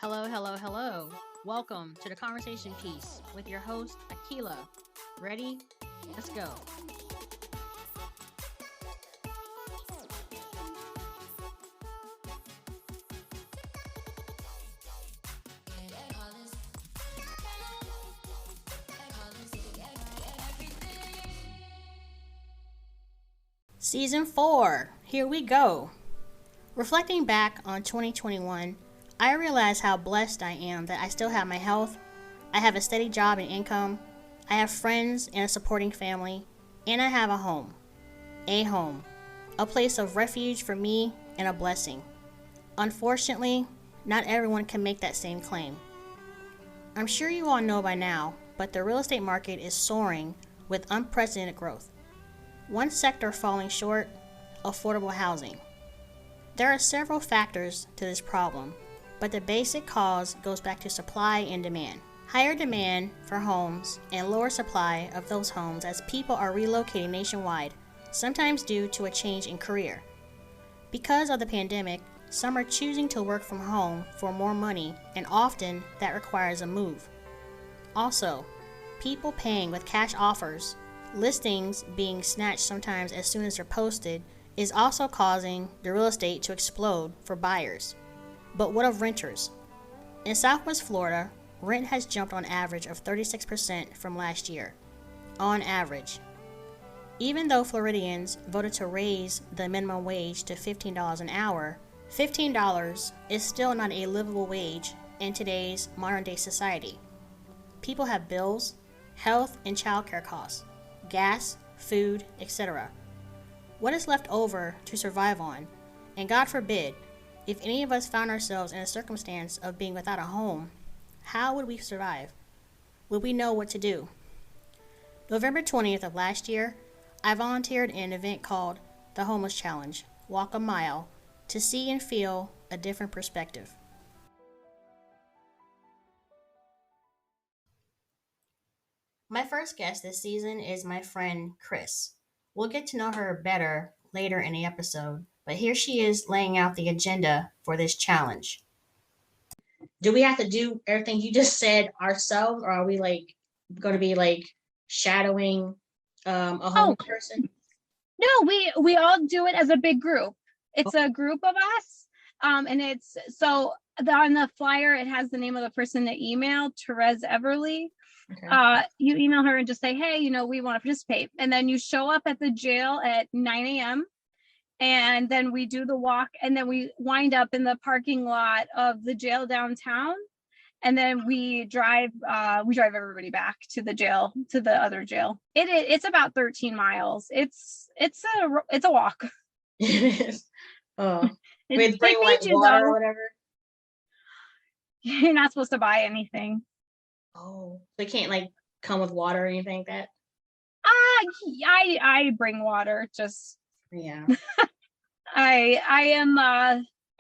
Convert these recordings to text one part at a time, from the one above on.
Hello, hello, hello. Welcome to the conversation piece with your host, Akila. Ready? Let's go. Season 4. Here we go. Reflecting back on 2021, I realize how blessed I am that I still have my health, I have a steady job and income, I have friends and a supporting family, and I have a home. A home. A place of refuge for me and a blessing. Unfortunately, not everyone can make that same claim. I'm sure you all know by now, but the real estate market is soaring with unprecedented growth. One sector falling short: affordable housing. There are several factors to this problem, but the basic cause goes back to supply and demand. Higher demand for homes and lower supply of those homes as people are relocating nationwide, sometimes due to a change in career. Because of the pandemic, some are choosing to work from home for more money, and often that requires a move. Also, people paying with cash offers, listings being snatched sometimes as soon as they're posted, is also causing the real estate to explode for buyers. But what of renters? In Southwest Florida, rent has jumped on average of 36% from last year. On average. Even though Floridians voted to raise the minimum wage to $15 an hour, $15 is still not a livable wage in today's modern-day society. People have bills, health and childcare costs, gas, food, etc. What is left over to survive on? And God forbid, if any of us found ourselves in a circumstance of being without a home, how would we survive? Would we know what to do? November 20th of last year, I volunteered in an event called the Homeless Challenge, Walk a Mile, to see and feel a different perspective. My first guest this season is my friend Chris. We'll get to know her better later in the episode, but here she is laying out the agenda for this challenge. Do we have to do everything you just said ourselves, or are we going to be shadowing a Oh, homeless person? no, we all do it as a big group. It's a group of us. And it's so on the flyer, it has the name of the person that emailed, Therese Everly. Okay. You email her and just say, hey, we want to participate. And then you show up at the jail at 9 a.m. And then we do the walk, and then we wind up in the parking lot of the jail downtown. And then we drive everybody back to the jail, to the other jail. It's about 13 miles. It's a walk. Oh, They we'd bring feed you water though. or whatever. You're not supposed to buy anything. Oh, they can't come with water or anything like that. I bring water. Just Yeah. I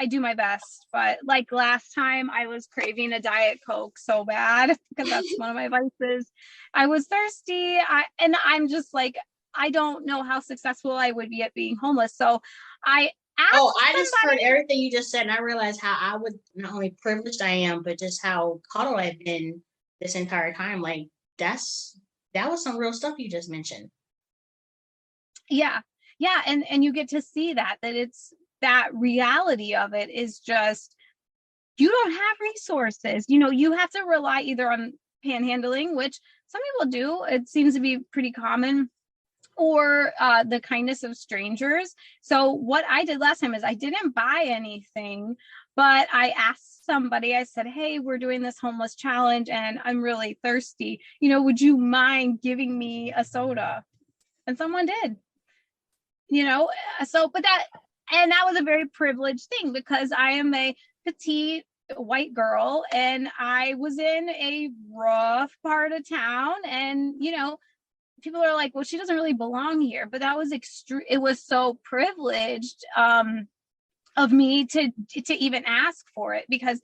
do my best, but like last time I was craving a Diet Coke so bad because that's one of my vices. I was thirsty. I'm just like, I don't know how successful I would be at being homeless. So I Oh, asked I just heard somebody. everything you just said, and I realized how I would not only privileged I am, but just how coddled I've been this entire time. That was some real stuff you just mentioned. Yeah. Yeah. And you get to see that it's that reality of it is just, you don't have resources. You have to rely either on panhandling, which some people do. It seems to be pretty common, or the kindness of strangers. So what I did last time is I didn't buy anything, but I asked somebody, I said, hey, we're doing this homeless challenge and I'm really thirsty. Would you mind giving me a soda? And someone did, you know, and that was a very privileged thing because I am a petite white girl and I was in a rough part of town, and people are like, well, she doesn't really belong here, but that was extreme. It was so privileged of me to even ask for it, because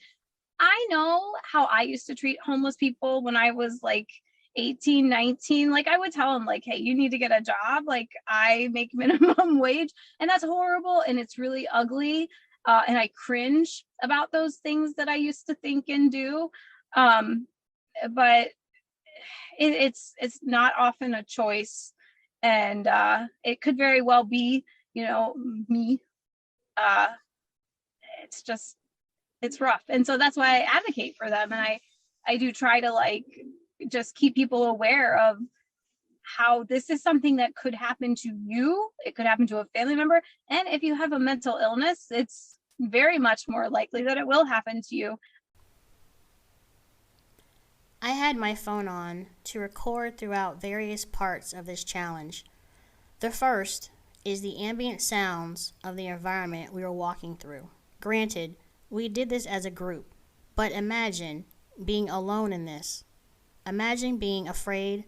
I know how I used to treat homeless people when I was like 18, 19. Like I would tell them like, hey, you need to get a job. Like I make minimum wage, and that's horrible and it's really ugly. And I cringe about those things that I used to think and do. But it's not often a choice, and it could very well be, me. uh it's rough, and so that's why I advocate for them, and I do try to like just keep people aware of how this is something that could happen to you. It could happen to a family member, and if you have a mental illness, it's very much more likely that it will happen to you. I had my phone on to record throughout various parts of this challenge. The first is the ambient sounds of the environment we were walking through. Granted, we did this as a group, but imagine being alone in this. Imagine being afraid.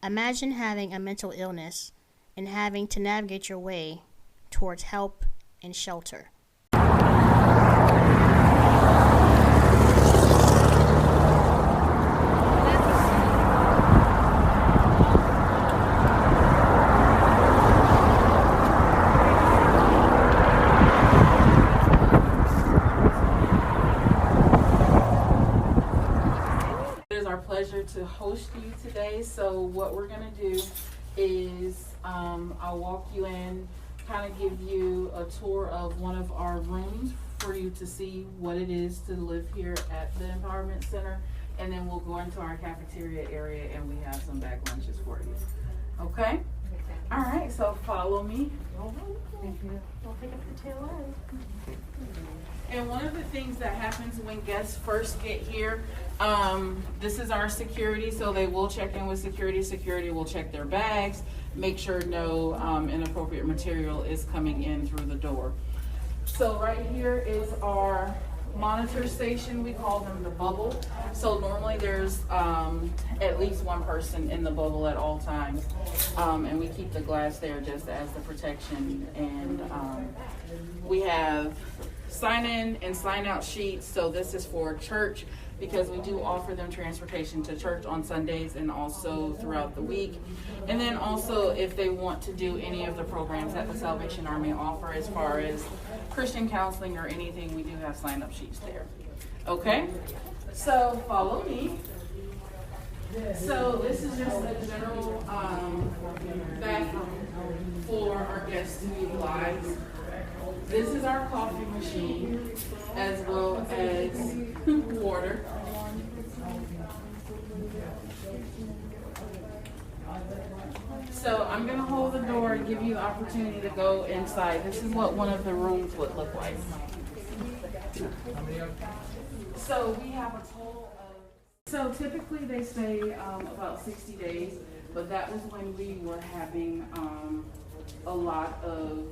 Imagine having a mental illness and having to navigate your way towards help and shelter. To host you today. So what we're gonna do is I'll walk you in, kind of give you a tour of one of our rooms for you to see what it is to live here at the Empowerment Center, and then we'll go into our cafeteria area and we have some bag lunches for you. Okay? All right, so follow me. Don't pick up the tail end. And one of the things that happens when guests first get here, this is our security, so they will check in with security. Security will check their bags, make sure no inappropriate material is coming in through the door. So right here is our monitor station. We call them the bubble. So normally there's at least one person in the bubble at all times, and we keep the glass there just as the protection. And we have sign in and sign out sheets. So this is for church, because we do offer them transportation to church on Sundays and also throughout the week. And then also if they want to do any of the programs that the Salvation Army offer as far as Christian counseling or anything, we do have sign up sheets there. Okay, so follow me. So this is just a general bathroom for our guests to utilize. This is our coffee machine, as well as water. So I'm going to hold the door and give you the opportunity to go inside. This is what one of the rooms would look like. So we have a total of, so typically they stay about 60 days, but that was when we were having a lot of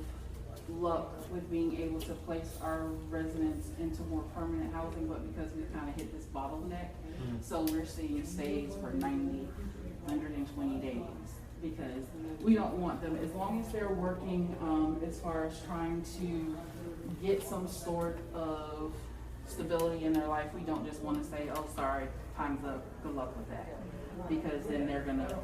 luck with being able to place our residents into more permanent housing, but because we kind of hit this bottleneck, so we're seeing stays for 90, 120 days, because we don't want them, as long as they're working as far as trying to get some sort of stability in their life, we don't just want to say, oh, sorry, time's up, good luck with that. Because then they're gonna,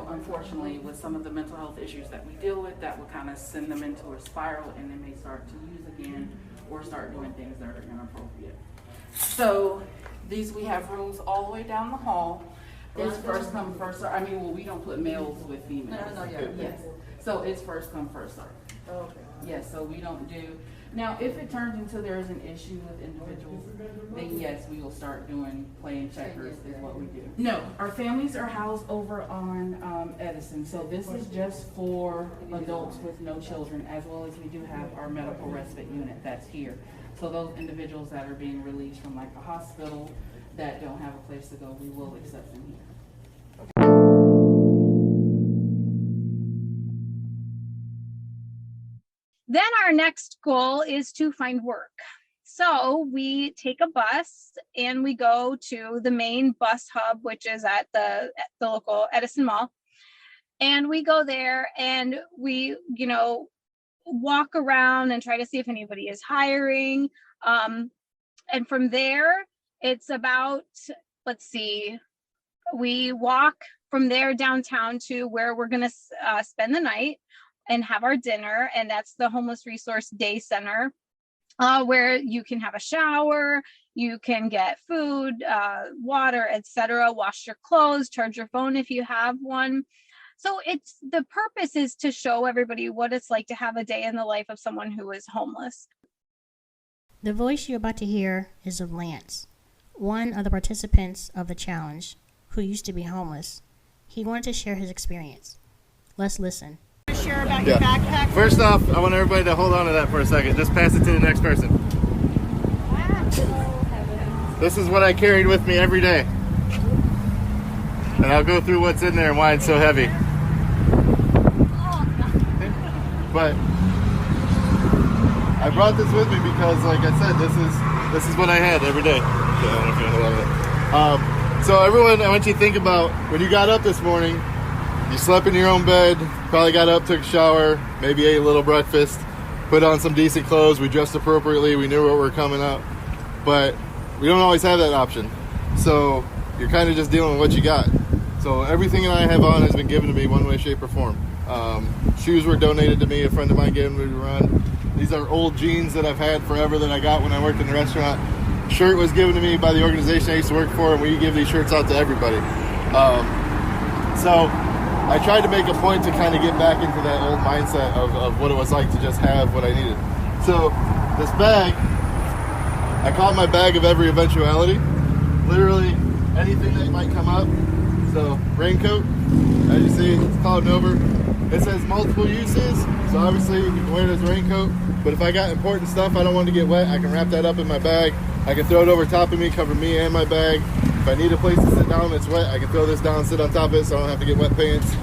unfortunately, with some of the mental health issues that we deal with, that will kind of send them into a spiral, and they may start to use again or start doing things that are inappropriate. So we have rooms all the way down the hall. It's first come, first serve. I mean, well, we don't put males with females. No, yes. So it's first come, first serve. Okay. Yes, so we don't do. Now, if it turns into there is an issue with individuals, then yes, we will start playing checkers is what we do. No, our families are housed over on Edison. So this is just for adults with no children, as well as we do have our medical respite unit that's here. So those individuals that are being released from like a hospital that don't have a place to go, we will accept them here. Then our next goal is to find work. So we take a bus and we go to the main bus hub, which is at the local Edison Mall. And we go there and we, walk around and try to see if anybody is hiring. And from there, it's about, we walk from there downtown to where we're going to spend the night and have our dinner, and that's the Homeless Resource Day Center. where you can have a shower, you can get food, water, etc., wash your clothes, charge your phone if you have one. So it's the purpose is to show everybody what it's like to have a day in the life of someone who is homeless. The voice you're about to hear is of Lance, one of the participants of the challenge, who used to be homeless. He wanted to share his experience. Let's listen. Share about your backpack. First off, I want everybody to hold on to that for a second. Just pass it to the next person. This is what I carried with me every day. And I'll go through what's in there and why it's so heavy. But I brought this with me because, like I said, this is what I had every day. So I don't know if you know it. So everyone, I want you to think about when you got up this morning. You slept in your own bed, probably got up, took a shower, maybe ate a little breakfast, put on some decent clothes, we dressed appropriately, we knew what we were coming up, but we don't always have that option. So you're kind of just dealing with what you got. So everything that I have on has been given to me one way, shape, or form. Shoes were donated to me, a friend of mine gave me to run. These are old jeans that I've had forever that I got when I worked in the restaurant. Shirt was given to me by the organization I used to work for, and we give these shirts out to everybody. So I tried to make a point to kind of get back into that old mindset of what it was like to just have what I needed. So this bag, I call it my bag of every eventuality. Literally anything that might come up. So raincoat, as you see, it's clouding over. It says multiple uses, so obviously you can wear it as a raincoat. But if I got important stuff I don't want to get wet, I can wrap that up in my bag. I can throw it over top of me, cover me and my bag. If I need a place to sit down that's wet, I can throw this down, sit on top of it so I don't have to get wet pants.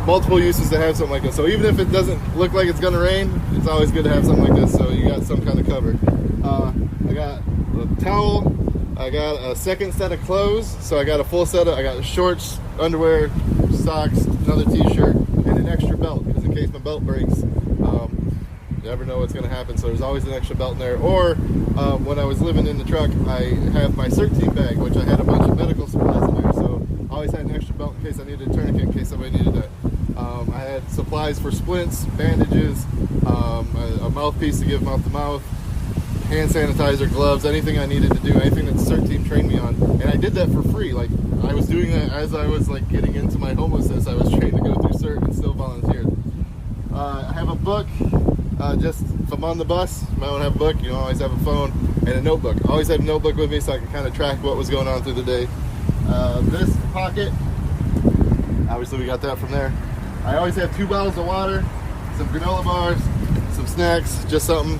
Multiple uses to have something like this. So even if it doesn't look like it's gonna rain, it's always good to have something like this so you got some kind of cover. I got a towel, I got a second set of clothes, so I got a full set of, I got shorts, underwear, socks, another t-shirt, and an extra belt, because in case my belt breaks, you never know what's going to happen, so there's always an extra belt in there. Or when I was living in the truck, I have my CERT team bag, which I had a bunch of medical supplies in there, so I always had an extra belt in case I needed a tourniquet, in case somebody needed that. I had supplies for splints, bandages, a mouthpiece to give mouth to mouth, hand sanitizer, gloves, anything I needed to do, anything that the CERT team trained me on. And I did that for free. Like, I was doing that as I was like getting into my homelessness. I was trained to go through CERT and still volunteered. I have a book. Just if I'm on the bus, you might want to have a book. You don't always have a phone and a notebook. I always had a notebook with me so I could kind of track what was going on through the day. This pocket, obviously we got that from there. I always have 2 bottles of water, some granola bars, some snacks, just something.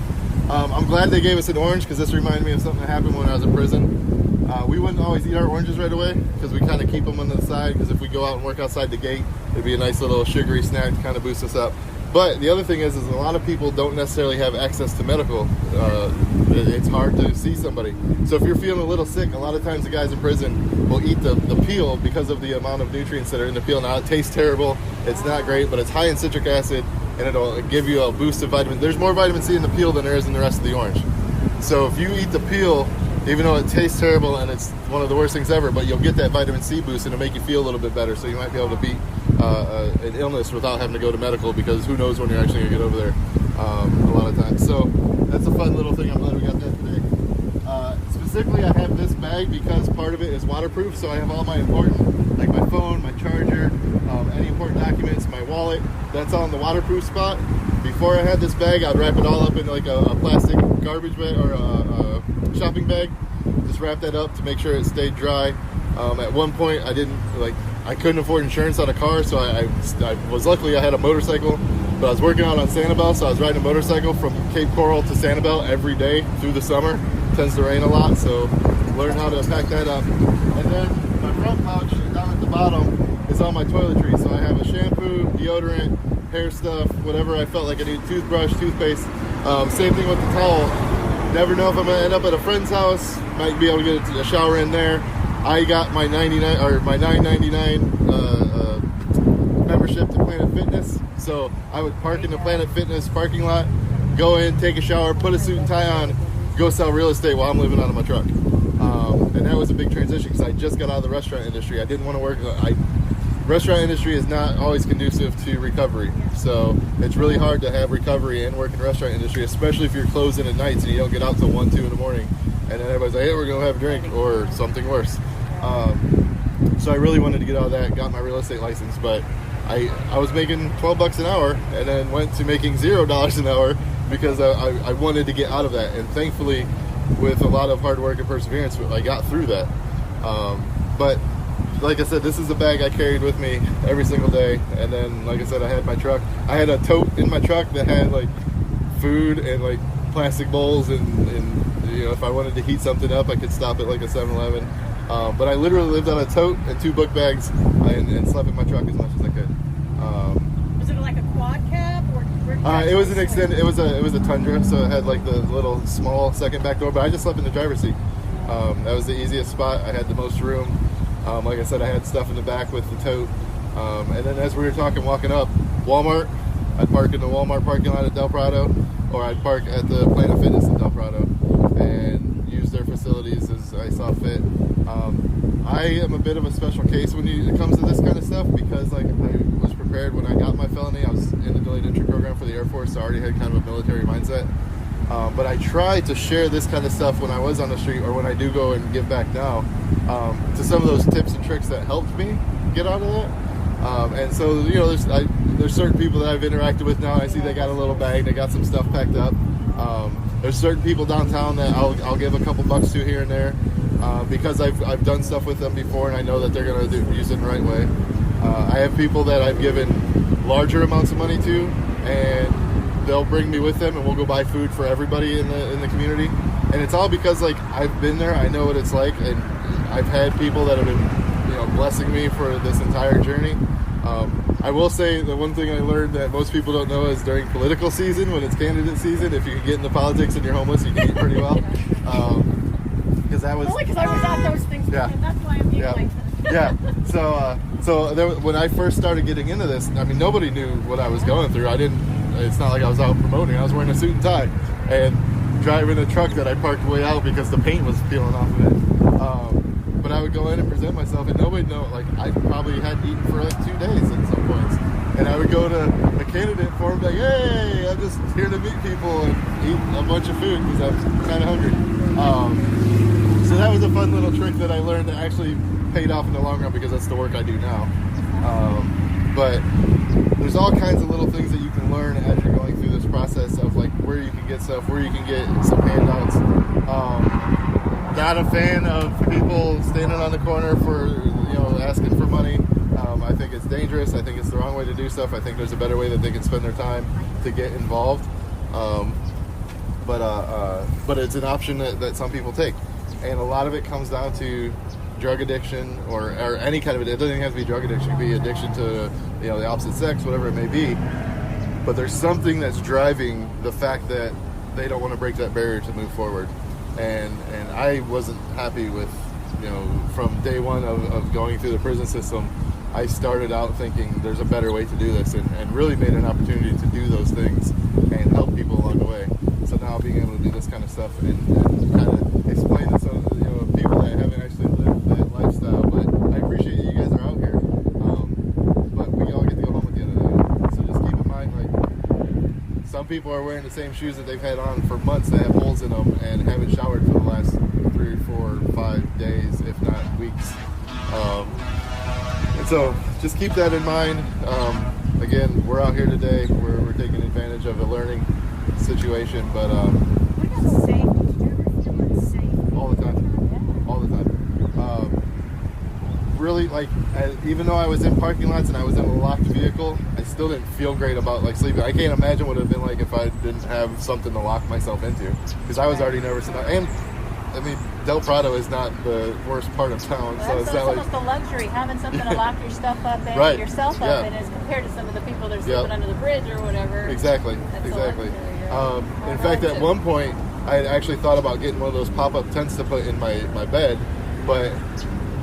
I'm glad they gave us an orange because this reminded me of something that happened when I was in prison. We wouldn't always eat our oranges right away because we kind of keep them on the side, because if we go out and work outside the gate, it'd be a nice little sugary snack to kind of boost us up. But the other thing is a lot of people don't necessarily have access to medical. It's hard to see somebody. So if you're feeling a little sick, a lot of times the guys in prison will eat the peel because of the amount of nutrients that are in the peel. Now it tastes terrible, it's not great, but it's high in citric acid and it'll give you a boost of vitamin. There's more vitamin C in the peel than there is in the rest of the orange. So if you eat the peel, even though it tastes terrible and it's one of the worst things ever, but you'll get that vitamin C boost and it'll make you feel a little bit better. So you might be able to beat an illness without having to go to medical, because who knows when you're actually going to get over there a lot of times. So that's a fun little thing. I'm glad we got that today. Specifically, I have this bag because part of it is waterproof, so I have all my important, like my phone, my charger, any important documents, my wallet, that's all in the waterproof spot. Before I had this bag, I'd wrap it all up in like a plastic garbage bag or a shopping bag. Just wrap that up to make sure it stayed dry. At one point, I couldn't afford insurance on a car, so I was luckily I had a motorcycle, but I was working out on Sanibel, so I was riding a motorcycle from Cape Coral to Sanibel every day through the summer. It tends to rain a lot, so learn how to pack that up. And then my front pouch down at the bottom is all my toiletries. So I have a shampoo, deodorant, hair stuff, whatever I felt like I needed, toothbrush, toothpaste. Same thing with the towel. Never know if I'm gonna end up at a friend's house. Might be able to get a shower in there. I got my $9.99 membership to Planet Fitness, so I would park in the Planet Fitness parking lot, go in, take a shower, put a suit and tie on, go sell real estate while I'm living out of my truck. And that was a big transition because I just got out of the restaurant industry. I didn't want to work. restaurant industry is not always conducive to recovery. So it's really hard to have recovery and work in the restaurant industry, especially if you're closing at nights and you don't get out till 1, 2 in the morning. And then everybody's like, hey, we're going to have a drink or something worse. So I really wanted to get out of that, got my real estate license, but I was making $12 an hour and then went to making $0 an hour because I wanted to get out of that. And thankfully, with a lot of hard work and perseverance, I got through that. But like I said, this is the bag I carried with me every single day. And then, like I said, I had my truck. I had a tote in my truck that had like food and like plastic bowls and you know, if I wanted to heat something up, I could stop at like a 7-Eleven. But I literally lived on a tote and 2 book bags and slept in my truck as much as I could. Was it like a quad cab or? It was an extended. It was a Tundra, so it had like the little small second back door. But I just slept in the driver's seat. That was the easiest spot. I had the most room. Like I said, I had stuff in the back with the tote. And then as we were walking up, Walmart. I'd park in the Walmart parking lot at Del Prado, or I'd park at the Planet Fitness in Del Prado and use their facilities as I saw fit. I am a bit of a special case when it comes to this kind of stuff because like I was prepared when I got my felony. I was in the delayed entry program for the Air Force, so I already had kind of a military mindset. But I try to share this kind of stuff when I was on the street or when I do go and give back now to some of those tips and tricks that helped me get out of that. And so, you know, there's certain people that I've interacted with now. I see they got a little bag, they got some stuff packed up. There's certain people downtown that I'll give a couple bucks to here and there because I've done stuff with them before and I know that they're going to use it the right way. I have people that I've given larger amounts of money to, and they'll bring me with them, and we'll go buy food for everybody in the community. And it's all because like I've been there, I know what it's like, and I've had people that have been, you know, blessing me for this entire journey. I will say the one thing I learned that most people don't know is during political season, when it's candidate season, if you can get into politics and you're homeless, you can eat pretty well. Because that was Only because I was at those things. Yeah. And that's why I'm being like. Yeah. So there, when I first started getting into this, I mean, nobody knew what I was going through. It's not like I was out promoting. I was wearing a suit and tie and driving a truck that I parked way out because the paint was peeling off of it. But I would go in and present myself, and nobody know. Like I probably hadn't eaten for like 2 days at some points, and I would go to the candidate forum, like, "Hey, I'm just here to meet people and eat a bunch of food because I'm kind of hungry." So that was a fun little trick that I learned that actually paid off in the long run because that's the work I do now. But there's all kinds of little things that you can learn as you're going through this process of like where you can get stuff, where you can get some handouts. Not a fan of people standing on the corner for, you know, asking for money. I think it's dangerous. I think it's the wrong way to do stuff. I think there's a better way that they can spend their time to get involved. But it's an option that some people take, and a lot of it comes down to drug addiction or any kind of it. It doesn't even have to be drug addiction. It could be addiction to, you know, the opposite sex, whatever it may be. But there's something that's driving the fact that they don't want to break that barrier to move forward. And I wasn't happy with, you know, from day one of going through the prison system. I started out thinking there's a better way to do this, and really made an opportunity to do those things and help people along the way. So now being able to do this kind of stuff and kind of explain to some, you know, people that haven't actually lived that lifestyle. But I appreciate you guys are out here. But we all get to go home at the end of the day. So just keep in mind, like, some people are wearing the same shoes that they've had on for months that have holes in them and haven't showered for the last 3, 4, 5 days, if not weeks. And so just keep that in mind. Again, we're out here today. We're taking advantage of a learning situation, but What about safe? Did you ever feel unsafe? all the time. All the time. Really, like, even though I was in parking lots and I was in a locked vehicle, I still didn't feel great about like sleeping. I can't imagine what it would have been like if I didn't have something to lock myself into, because I was already nervous enough. And I mean, Del Prado is not the worst part of town, so it's not like almost a luxury having something to lock your stuff up in, Right. yourself Yeah. up in, as compared to some of the people that are Yep. sleeping under the bridge or whatever. Exactly, That's a exactly. luxury, right? In fact, at one point, I had actually thought about getting one of those pop-up tents to put in my bed, but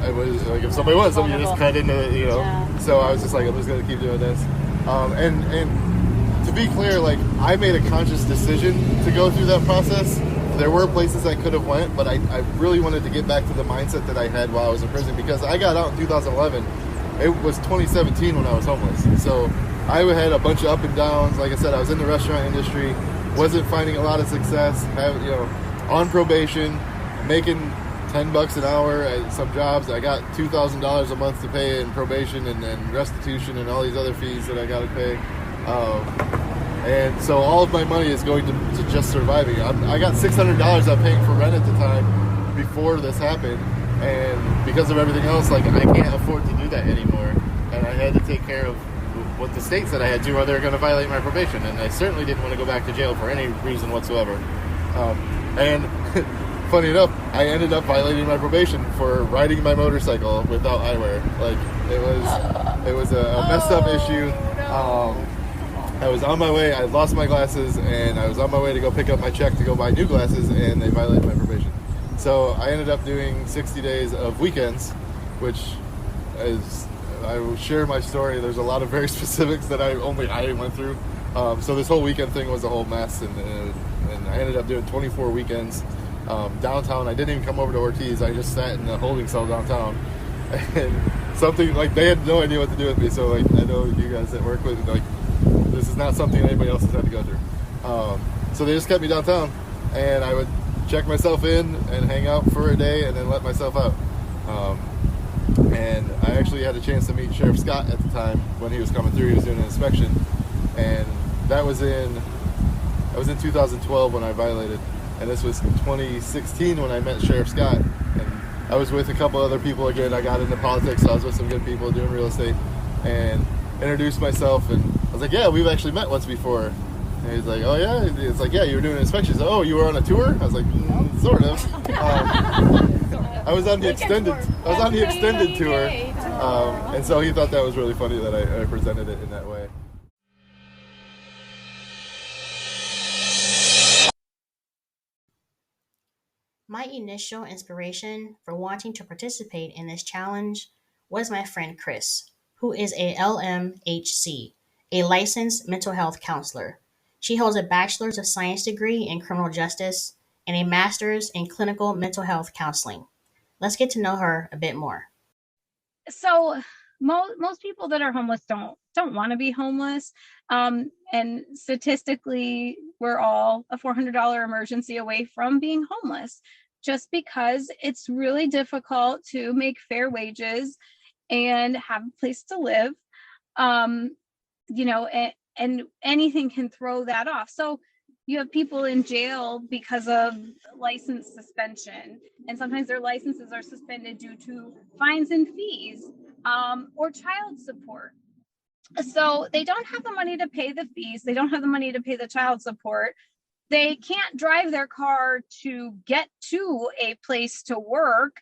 I was like, if somebody wants them, you just cut into it, you know. Yeah. So I was just like, I'm just gonna keep doing this. And to be clear, like, I made a conscious decision to go through that process. There were places I could have went, but I really wanted to get back to the mindset that I had while I was in prison, because I got out in 2011 it was 2017 when I was homeless. So I had a bunch of up and downs. Like I said, I was in the restaurant industry, wasn't finding a lot of success, on probation, making $10 an hour at some jobs. I got $2,000 a month to pay in probation and restitution and all these other fees that I got to pay. And so all of my money is going to just surviving. I got $600 I'm paying for rent at the time before this happened. And because of everything else, like, I can't afford to do that anymore. And I had to take care of what the state said I had to, or they're going to violate my probation. And I certainly didn't want to go back to jail for any reason whatsoever. And funny enough, I ended up violating my probation for riding my motorcycle without eyewear. Like, it was a messed up issue. I was on my way, I lost my glasses, and I was on my way to go pick up my check to go buy new glasses, and they violated my probation. So I ended up doing 60 days of weekends, which is, I will share my story. There's a lot of very specifics that I went through. So this whole weekend thing was a whole mess, and I ended up doing 24 weekends downtown. I didn't even come over to Ortiz. I just sat in the holding cell downtown. And something, like, they had no idea what to do with me. So, like, I know you guys that work with, like, this is not something anybody else has had to go through. So they just kept me downtown, and I would check myself in and hang out for a day and then let myself out. And I actually had a chance to meet Sheriff Scott at the time when he was coming through. He was doing an inspection, and that was in 2012 when I violated, and this was 2016 when I met Sheriff Scott. And I was with a couple other people again. I got into politics, so I was with some good people doing real estate, and introduced myself, and I was like, yeah, we've actually met once before. And he's like, oh yeah? It's like, yeah, you were doing an inspection. He's like, oh, you were on a tour? I was like, sort of. I was on the extended tour. And so he thought that was really funny that I presented it in that way. My initial inspiration for wanting to participate in this challenge was my friend Chris, who is a LMHC, a licensed mental health counselor. She holds a Bachelor's of Science degree in criminal justice and a Master's in clinical mental health counseling. Let's get to know her a bit more. So most people that are homeless don't want to be homeless. And statistically, we're all a $400 emergency away from being homeless, just because it's really difficult to make fair wages and have a place to live. And anything can throw that off. So you have people in jail because of license suspension, and sometimes their licenses are suspended due to fines and fees, or child support. So they don't have the money to pay the fees. They don't have the money to pay the child support. They can't drive their car to get to a place to work.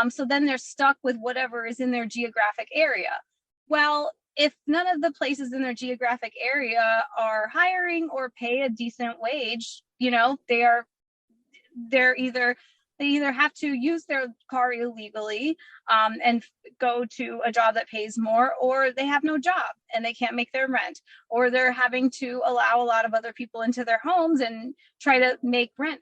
So then they're stuck with whatever is in their geographic area. Well, if none of the places in their geographic area are hiring or pay a decent wage, they either have to use their car illegally and go to a job that pays more, or they have no job and they can't make their rent, or they're having to allow a lot of other people into their homes and try to make rent.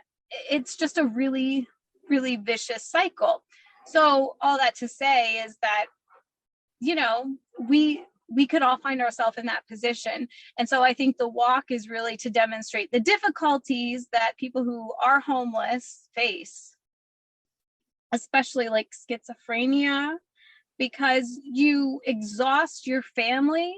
It's just a really, really vicious cycle. So all that to say is that, we could all find ourselves in that position. And so I think the walk is really to demonstrate the difficulties that people who are homeless face, especially like schizophrenia, because you exhaust your family,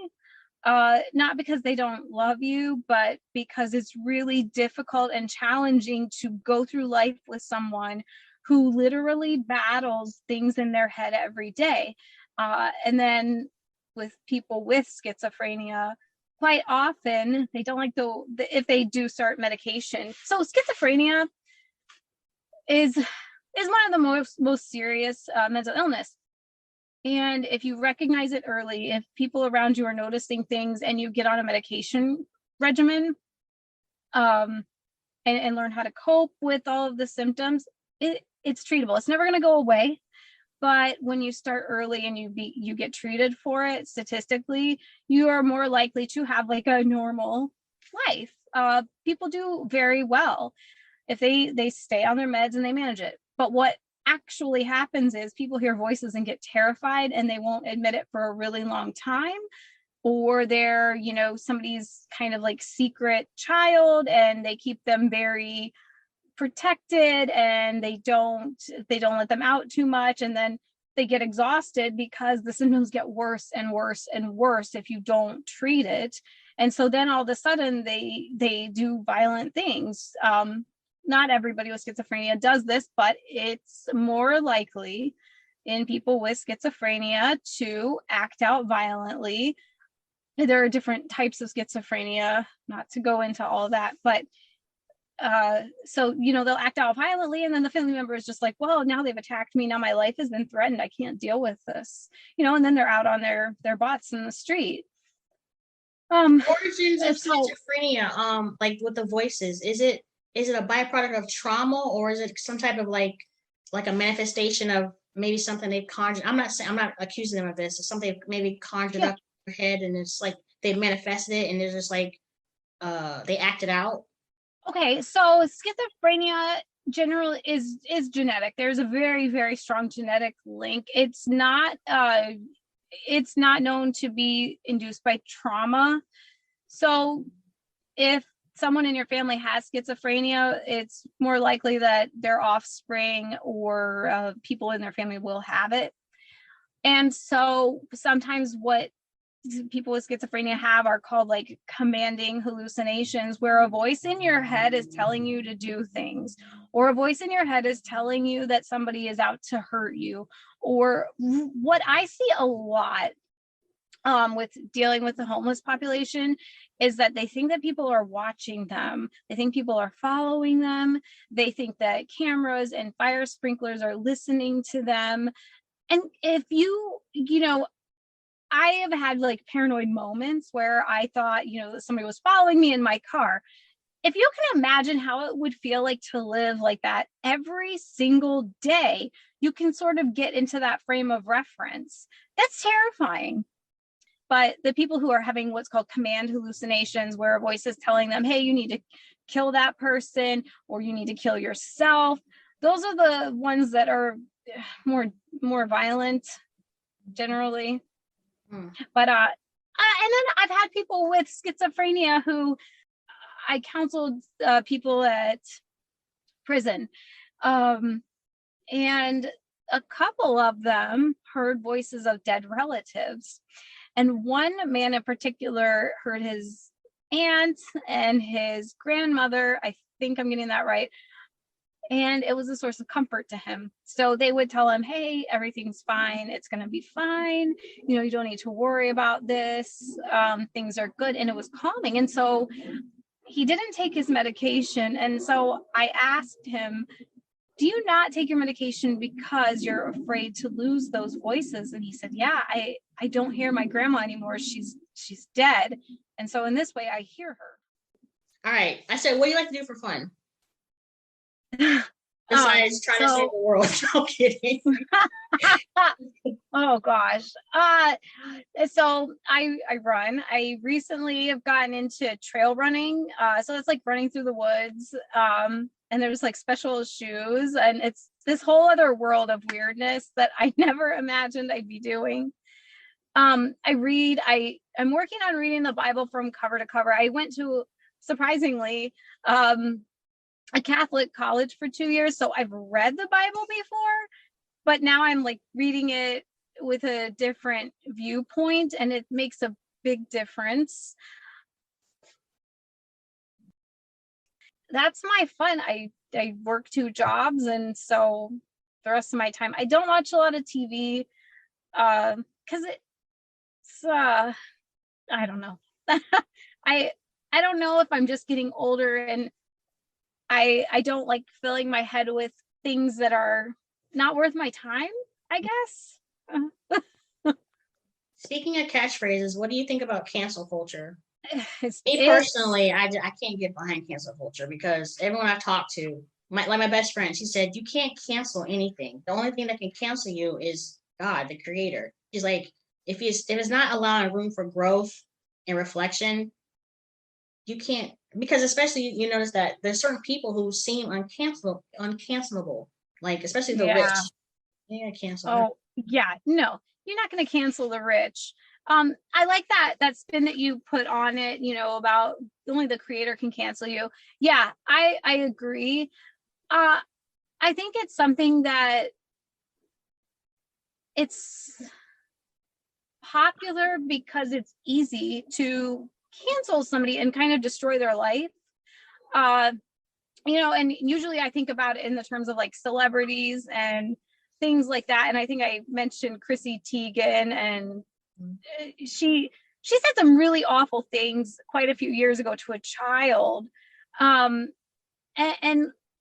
not because they don't love you, but because it's really difficult and challenging to go through life with someone who literally battles things in their head every day. And then with people with schizophrenia, quite often they don't like if they do start medication. So schizophrenia is one of the most serious mental illness. And if you recognize it early, if people around you are noticing things and you get on a medication regimen, and learn how to cope with all of the symptoms, it's treatable. It's never going to go away. But when you start early and you get treated for it, statistically, you are more likely to have like a normal life. People do very well if they stay on their meds and they manage it. But what actually happens is people hear voices and get terrified and they won't admit it for a really long time, or they're, somebody's kind of like secret child and they keep them very protected and they don't let them out too much, and then they get exhausted because the symptoms get worse and worse and worse if you don't treat it. And so then all of a sudden they do violent things. Not everybody with schizophrenia does this, but it's more likely in people with schizophrenia to act out violently. There are different types of schizophrenia, not to go into all of that, but so they'll act out violently, and then the family member is just like, well, now they've attacked me, now my life has been threatened, I can't deal with this, and then they're out on their butts in the street. Origins of so schizophrenia, like with the voices, is it a byproduct of trauma, or is it some type of like a manifestation of maybe something they've conjured? I'm not accusing them of this. It's something they've maybe conjured up in their head, and it's like they've manifested it, and they're just like they acted out. Okay, so schizophrenia generally is genetic. There's a very, very strong genetic link. It's not known to be induced by trauma. So if someone in your family has schizophrenia, it's more likely that their offspring or people in their family will have it. And so sometimes what people with schizophrenia have are called like commanding hallucinations, where a voice in your head is telling you to do things, or a voice in your head is telling you that somebody is out to hurt you. Or what I see a lot with dealing with the homeless population is that they think that people are watching them. They think people are following them. They think that cameras and fire sprinklers are listening to them. And if I have had like paranoid moments where I thought, somebody was following me in my car. If you can imagine how it would feel like to live like that every single day, you can sort of get into that frame of reference. That's terrifying. But the people who are having what's called command hallucinations, where a voice is telling them, hey, you need to kill that person, or you need to kill yourself, those are the ones that are more violent generally. But and then I've had people with schizophrenia who I counseled people at prison, and a couple of them heard voices of dead relatives, and one man in particular heard his aunt and his grandmother. I think I'm getting that right. And it was a source of comfort to him. So they would tell him, hey, everything's fine. It's going to be fine. You don't need to worry about this. Things are good. And it was calming. And so he didn't take his medication. And so I asked him, do you not take your medication because you're afraid to lose those voices? And he said, yeah, I don't hear my grandma anymore. She's dead. And so in this way, I hear her. All right. I said, what do you like to do for fun? Besides trying to save the world. No kidding. Oh gosh. So I run. I recently have gotten into trail running. So it's like running through the woods. And there's like special shoes, and it's this whole other world of weirdness that I never imagined I'd be doing. I read. I'm working on reading the Bible from cover to cover. I went to, surprisingly, a Catholic college for 2 years. So I've read the Bible before, but now I'm like reading it with a different viewpoint, and it makes a big difference. That's my fun. I work 2 jobs, and so the rest of my time, I don't watch a lot of TV because it's I don't know. I don't know if I'm just getting older, and I don't like filling my head with things that are not worth my time, I guess. Speaking of catchphrases, what do you think about cancel culture? Me personally, I can't get behind cancel culture, because everyone I've talked to, my best friend, she said, you can't cancel anything. The only thing that can cancel you is God, the creator. She's like, if it's not allowing room for growth and reflection, you can't, because especially you notice that there's certain people who seem uncancelable. like especially the rich. Yeah. Yeah, cancel them. Oh, yeah. No, you're not going to cancel the rich. I like that spin that you put on it, about only the creator can cancel you. Yeah, I agree. I think it's something that it's popular because it's easy to cancel somebody and kind of destroy their life. And usually I think about it in the terms of like celebrities and things like that. And I think I mentioned Chrissy Teigen, and she said some really awful things quite a few years ago to a child. And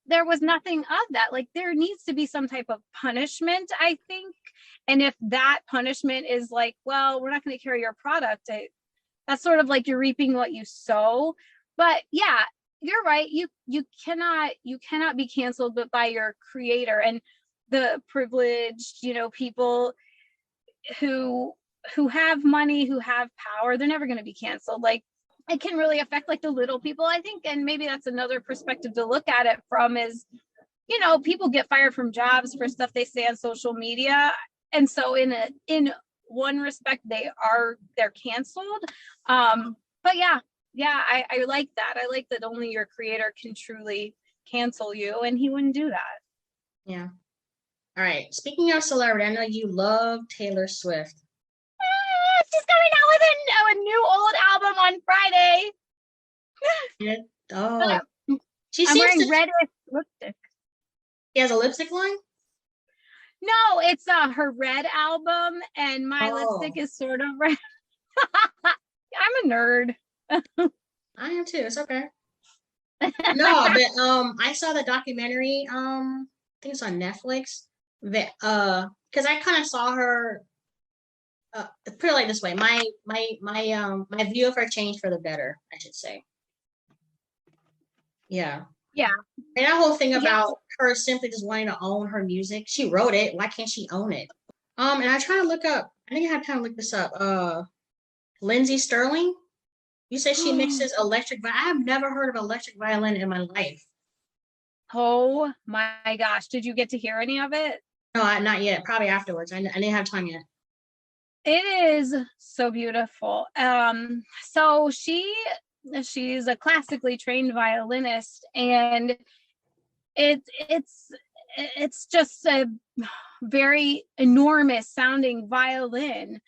there was nothing of that. Like, there needs to be some type of punishment, I think. And if that punishment is like, well, we're not going to carry your product, that's sort of like you're reaping what you sow. But yeah, you're right. You cannot be canceled but by your creator. And the privileged, people who have money, who have power, they're never going to be canceled. Like, it can really affect like the little people, I think. And maybe that's another perspective to look at it from is, people get fired from jobs for stuff they say on social media. And so in one respect, they're canceled. But yeah, I like that. I like that only your creator can truly cancel you, and he wouldn't do that. Yeah. All right. Speaking of celebrity, I know you love Taylor Swift. She's coming out with a new old album on Friday. Yeah. Oh, she I'm seems wearing to. red lipstick. She has a lipstick line. No, it's her red album, and my lipstick is sort of red. I'm a nerd. I am too. It's okay. No, but I saw the documentary. I think it's on Netflix. That because I kind of saw her. Put it like this way, my view of her changed for the better, I should say. Yeah. Yeah. And that whole thing about her simply just wanting to own her music. She wrote it. Why can't she own it? And I try to look up. I think I had time to look this up. Lindsey Sterling. You say she mixes electric. I have never heard of electric violin in my life. Oh my gosh! Did you get to hear any of it? No, not yet. Probably afterwards. I didn't have time yet. It is so beautiful. So she's a classically trained violinist, and it's just a very enormous sounding violin.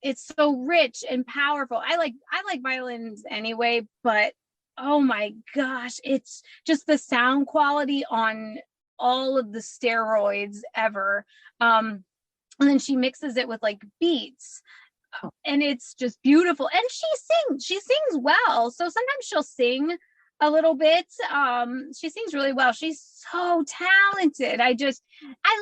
It's so rich and powerful. I like violins anyway, but oh my gosh, it's just the sound quality on all of the steroids ever. And then she mixes it with like beats, and it's just beautiful. And she sings well. So sometimes she'll sing a little bit. She sings really well. She's so talented. I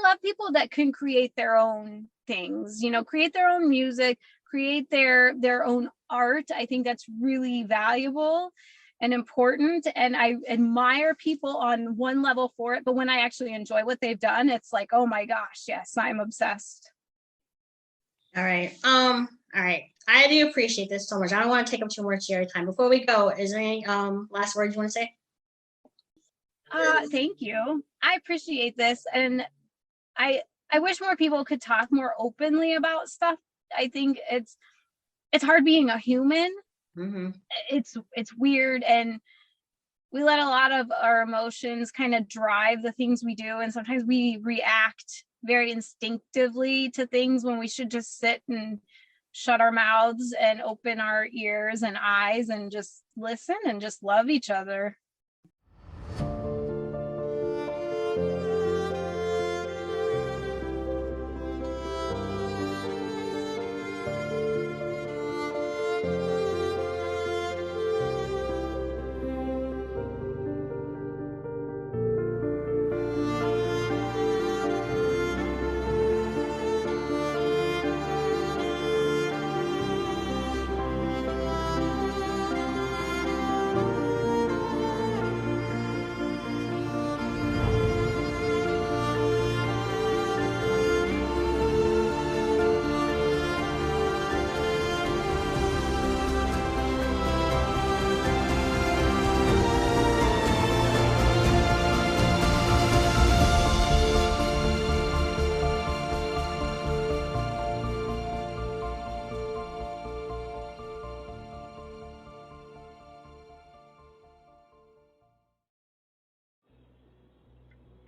love people that can create their own things, create their own music, create their own art. I think that's really valuable and important. And I admire people on one level for it. But when I actually enjoy what they've done, it's like, oh my gosh, yes, I'm obsessed. All right. All right. I do appreciate this so much. I don't want to take up too much of your time. Before we go, is there any last words you want to say? Thank you. I appreciate this. And I wish more people could talk more openly about stuff. I think it's hard being a human. Mm-hmm. It's weird, and we let a lot of our emotions kind of drive the things we do, and sometimes we react very instinctively to things when we should just sit and shut our mouths and open our ears and eyes and just listen and just love each other.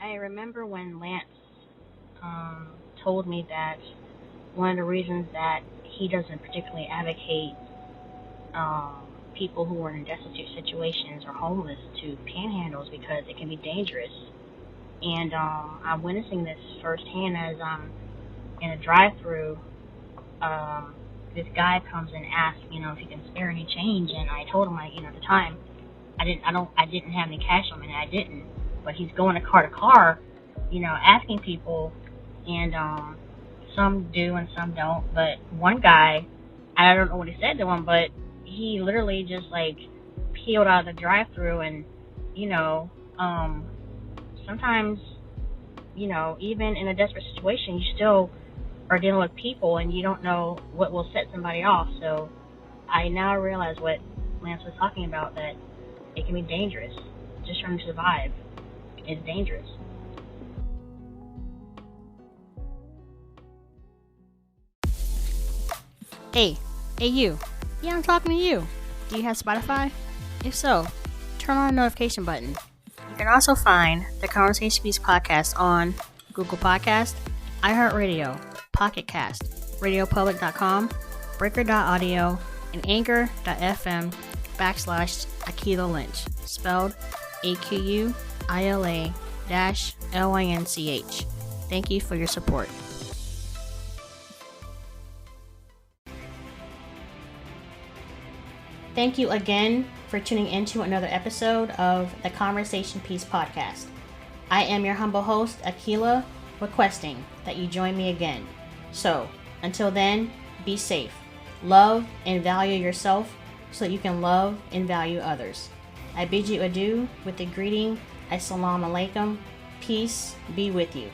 I remember when Lance told me that one of the reasons that he doesn't particularly advocate people who are in destitute situations or homeless to panhandle is because it can be dangerous. And I'm witnessing this firsthand as I'm in a drive-through. This guy comes and asks, if he can spare any change, and I told him, at the time, I didn't have any cash on me, and I didn't. But he's going to car, asking people, and some do and some don't. But one guy, I don't know what he said to him, but he literally just peeled out of the drive-through, and sometimes, even in a desperate situation, you still are dealing with people, and you don't know what will set somebody off. So I now realize what Lance was talking about, that it can be dangerous. Just trying to survive is dangerous. Hey you. Yeah, I'm talking to you. Do you have Spotify? If so, turn on the notification button. You can also find the Conversation Piece podcast on Google Podcast, iHeartRadio, Pocket Cast, RadioPublic.com, Breaker.audio, and Anchor.fm/Akilah Lynch, spelled AQUILA-LYNCH. Thank you for your support. Thank you again for tuning into another episode of the Conversation Piece podcast. I am your humble host, Akilah, requesting that you join me again. So, until then, be safe. Love and value yourself so that you can love and value others. I bid you adieu with the greeting, Assalamu alaikum. Peace be with you.